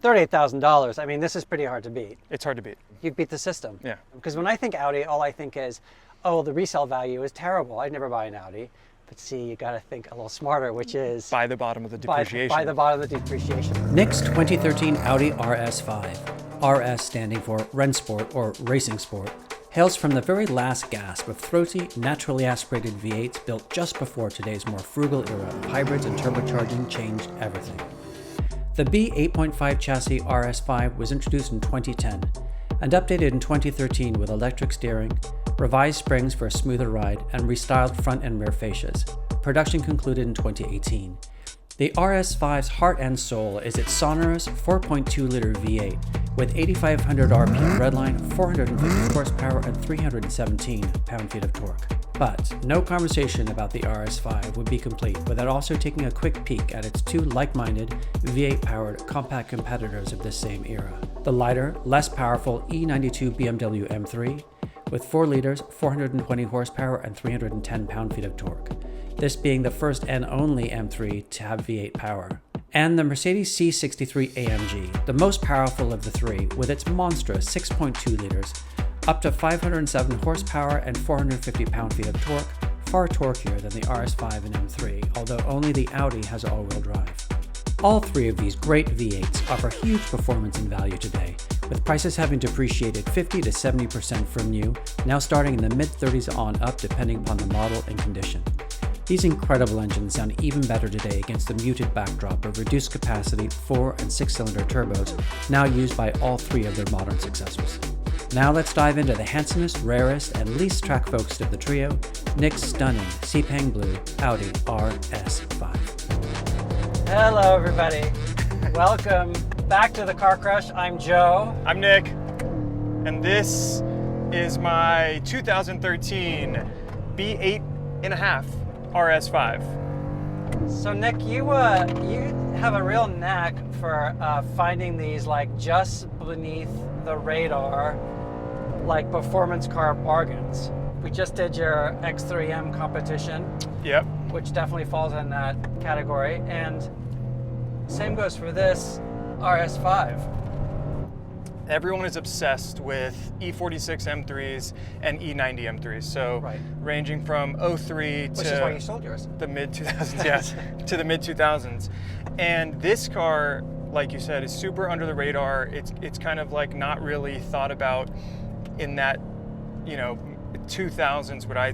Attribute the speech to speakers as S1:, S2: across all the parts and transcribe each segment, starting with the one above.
S1: $38,000. I mean, this is pretty hard to beat.
S2: It's hard to beat.
S1: You beat the system.
S2: Yeah.
S1: Because when I think Audi, all I think is, oh, the resale value is terrible. I'd never buy an Audi. But see, you got to think a little smarter, which is
S2: By the bottom of the depreciation.
S1: By the bottom of the depreciation.
S3: Nick's 2013 Audi RS5, RS standing for Rennsport or Racing Sport, hails from the very last gasp of throaty, naturally aspirated V8s built just before today's more frugal era of hybrids and turbocharging changed everything. The B8.5 chassis RS5 was introduced in 2010 and updated in 2013 with electric steering, revised springs for a smoother ride, and restyled front and rear fascias. Production concluded in 2018. The RS5's heart and soul is its sonorous 4.2-liter V8 with 8,500 RPM redline, 450 horsepower, and 317 pound-feet of torque. But no conversation about the RS5 would be complete without also taking a quick peek at its two like-minded V8-powered compact competitors of this same era. The lighter, less powerful E92 BMW M3 with 4 liters, 420 horsepower, and 310 pound-feet of torque. This being the first and only M3 to have V8 power. And the Mercedes C63 AMG, the most powerful of the three, with its monstrous 6.2 liters, up to 507 horsepower and 450 pound-feet of torque, far torquier than the RS5 and M3, although only the Audi has all-wheel drive. All three of these great V8s offer huge performance and value today, with prices having depreciated 50 to 70% from new, now starting in the mid-30s on up depending upon the model and condition. These incredible engines sound even better today against the muted backdrop of reduced capacity 4- and 6-cylinder turbos now used by all three of their modern successors. Now let's dive into the handsomest, rarest, and least track-focused of the trio, Nick's stunning Sepang Blue Audi RS5.
S1: Hello, everybody. Welcome back to the Car Crush. I'm Joe.
S2: I'm Nick, and this is my 2013 B8.5 RS5.
S1: So Nick, you have a real knack for finding these like just beneath the radar, like performance car bargains. We just did your X3M competition.
S2: Yep.
S1: Which definitely falls in that category, and same goes for this RS5.
S2: Everyone is obsessed with E46 M3s and E90 M3s, so
S1: right.
S2: Ranging from 03
S1: Which is why you sold yours.
S2: The mid-2000s, yes, to the mid-2000s. And this car, like you said, is super under the radar. It's kind of like not really thought about in that, 2000s, what I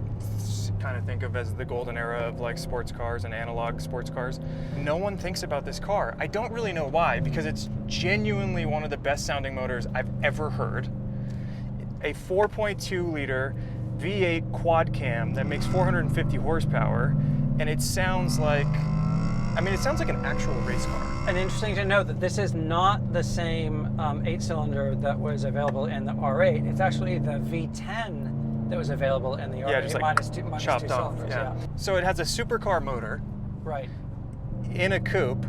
S2: kind of think of as the golden era of like sports cars and analog sports cars. No one thinks about this car. I don't really know why, because it's genuinely one of the best sounding motors I've ever heard. A 4.2 liter V8 quad cam that makes 450 horsepower, and it sounds like, it sounds like an actual race car.
S1: And interesting to note that this is not the same 8-cylinder that was available in the R8. It's actually the V10 that was available in the R8.
S2: Yeah, just like
S1: minus two
S2: chopped off.
S1: cylinders.
S2: Yeah. So it has a supercar motor.
S1: Right.
S2: In a coupe,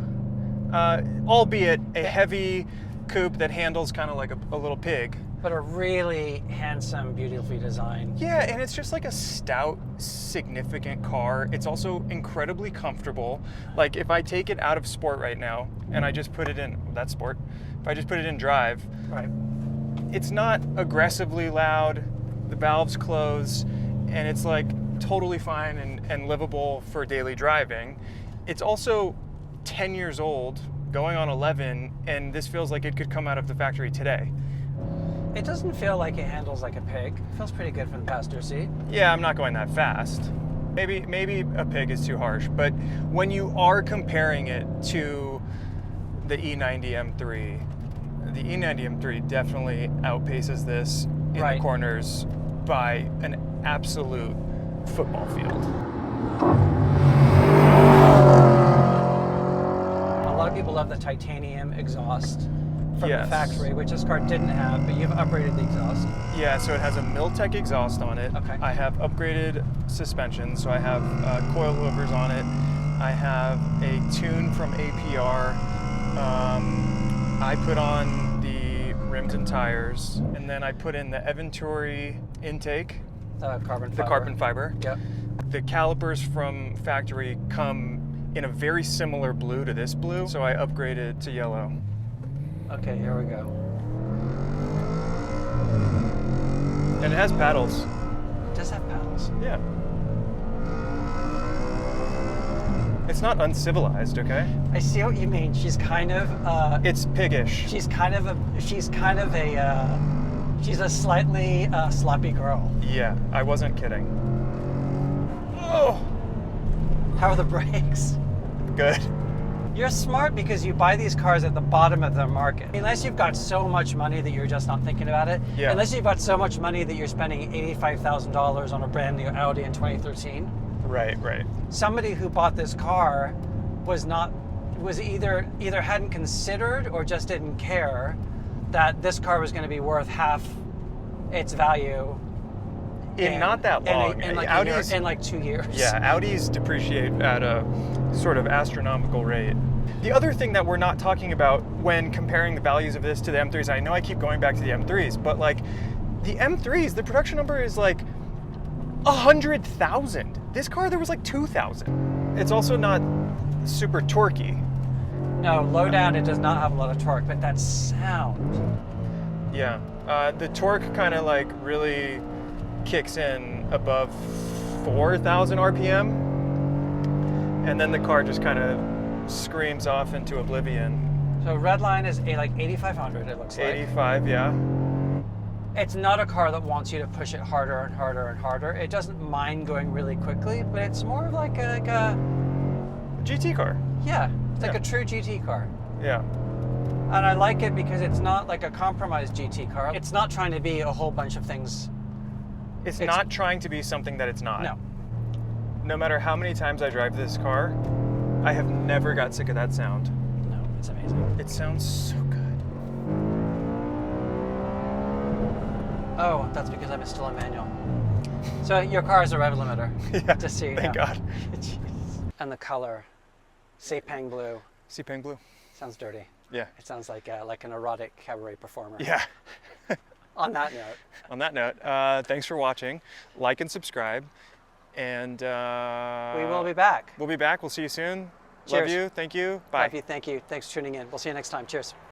S2: albeit a heavy coupe that handles kind of like a little pig.
S1: But a really handsome, beautifully designed.
S2: Yeah, and it's just like a stout, significant car. It's also incredibly comfortable. Like if I take it out of sport right now and I just put it in, that's sport. If I just put it in drive,
S1: right,
S2: it's not aggressively loud. The valves close, and it's like totally fine and livable for daily driving. It's also 10 years old, going on 11, and this feels like it could come out of the factory today.
S1: It doesn't feel like it handles like a pig. It feels pretty good from the passenger seat.
S2: Yeah, I'm not going that fast. Maybe a pig is too harsh, but when you are comparing it to the E90 M3, the E90 M3 definitely outpaces this in the corners by an absolute football field.
S1: A lot of people love the titanium exhaust from the factory, which this car didn't have, but you've upgraded the exhaust.
S2: Yeah, so it has a Miltech exhaust on it.
S1: Okay.
S2: I have upgraded suspension, so I have coilovers on it. I have a tune from APR. I put on the rims and tires, and then I put in the Eventury intake.
S1: The carbon fiber.
S2: The carbon fiber.
S1: Yep.
S2: The calipers from factory come in a very similar blue to this blue, so I upgraded to yellow.
S1: Okay, here we go.
S2: And it has paddles.
S1: It does have paddles.
S2: Yeah. It's not uncivilized, okay?
S1: I see what you mean. She's kind of.
S2: It's piggish.
S1: She's a slightly sloppy girl.
S2: Yeah, I wasn't kidding. Oh,
S1: How are the brakes?
S2: good.
S1: You're smart because you buy these cars at the bottom of the market. Unless you've got so much money that you're just not thinking about it.
S2: Yeah.
S1: Unless you've got so much money that you're spending $85,000 on a brand new Audi in 2013.
S2: Right.
S1: Somebody who bought this car was either hadn't considered or just didn't care that this car was going to be worth half its value
S2: In not that long.
S1: in like
S2: Audis,
S1: in like 2 years.
S2: yeah, Audis depreciate at a sort of astronomical rate. The other thing that we're not talking about when comparing the values of this to the M3s, I know I keep going back to the M3s, but like the M3s, the production number is like 100,000. This car, there was like 2,000. It's also not super torquey.
S1: No, low down it does not have a lot of torque, but that sound.
S2: Yeah, the torque kind of like really kicks in above 4,000 RPM, and then the car just kind of screams off into oblivion.
S1: So Redline is like 8,500. It looks like
S2: 85, yeah.
S1: it's not a car that wants you to push it harder and harder and harder. It doesn't mind going really quickly, but it's more of like a
S2: GT car.
S1: yeah, it's like
S2: Yeah.
S1: a true GT car.
S2: Yeah.
S1: And I like it because it's not like a compromised GT car. It's not trying to be a whole bunch of things.
S2: It's not trying to be something that it's not.
S1: No.
S2: No matter how many times I drive this car, I have never got sick of that sound.
S1: No, it's amazing.
S2: It sounds so good.
S1: Oh, that's because I'm still a manual. So your car is a rev limiter.
S2: Yeah,
S1: Just so you
S2: thank
S1: know.
S2: God.
S1: Jeez. And the color, Sepang blue,
S2: Sepang blue.
S1: sounds dirty.
S2: Yeah.
S1: It sounds like an erotic cabaret performer.
S2: Yeah.
S1: On that note,
S2: On that note, thanks for watching. Like and subscribe. And
S1: we will be back.
S2: We'll be back. We'll see you soon.
S1: Cheers.
S2: Love you. Thank you. Bye.
S1: Love you. Thank you. Thanks for tuning in. We'll see you next time. Cheers.